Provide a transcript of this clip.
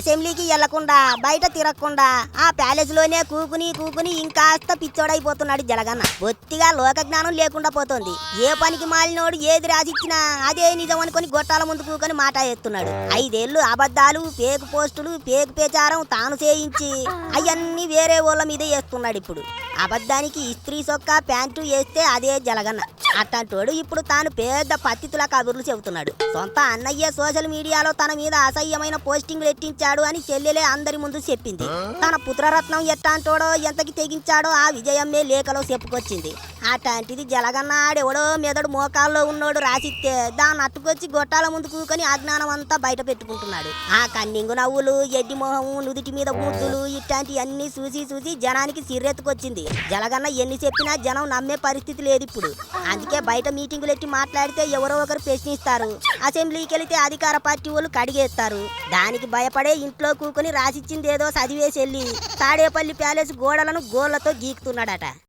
అసెంబ్లీకి వెళ్లకుండా బయట తిరగకుండా ఆ ప్యాలెస్ లోనే కూకుని ఇంకాస్త పిచ్చోడైపోతున్నాడు జలగన్న. బొత్తిగా లోక జ్ఞానం లేకుండా పోతోంది. ఏ పనికి మాలినోడు ఏది రాసిచ్చినా అదే నిజం అనుకుని గొట్టాల ముందు కూకొని మాట ఎత్తున్నాడు. 5 ఏళ్లు అబద్ధాలు, ఫేక్ పోస్టులు, ఫేక్ ప్రచారం తాను చేయించి అవన్నీ వేరే వాళ్ళ మీద వేస్తున్నాడు. ఇప్పుడు అబద్ధానికి ఇస్త్రీ సొక్కా ప్యాంటు వేస్తే అదే జలగన్న. అట్టంటోడు ఇప్పుడు తాను పెద్ద పత్తితుల కబుర్లు చెబుతున్నాడు. సొంత అన్నయ్య సోషల్ మీడియాలో తన మీద అసహ్యమైన పోస్టింగ్లు ఎట్టించాడు అని చెల్లెలే అందరి ముందు చెప్పింది. తన పుత్రరత్నం ఎట్టాంటోడో ఎంతకి తెగించాడో ఆ విజయమ్మే లేఖలో చెప్పుకొచ్చింది. అట్లాంటిది జలగన్న ఆడెవడో మెదడు మోకాల్లో ఉన్నోడు రాసిస్తే దాన్ని అట్టుకొచ్చి గొట్టాల ముందు కూకొని అజ్ఞానం అంతా బయట పెట్టుకుంటున్నాడు. ఆ కన్నింగు నవ్వులు, ఎడ్డి మొహము, నుదిటి మీద ముద్దులు ఇట్లాంటి అన్ని చూసి జనానికి సిర్రెత్తుకొచ్చింది. జలగన్న ఎన్ని చెప్పినా జనం నమ్మే పరిస్థితి లేదు ఇప్పుడు. అందుకే బయట మీటింగులు ఎట్టి మాట్లాడితే ఎవరో ఒకరు ప్రశ్నిస్తారు. అసెంబ్లీకి వెళితే అధికార పార్టీ వాళ్ళు కడిగేస్తారు. దానికి భయపడే ఇంట్లో కూకొని రాసిచ్చింది ఏదో చదివేసి వెళ్ళి తాడేపల్లి ప్యాలెస్ గోడలను గోళ్లతో గీకుతున్నాడట.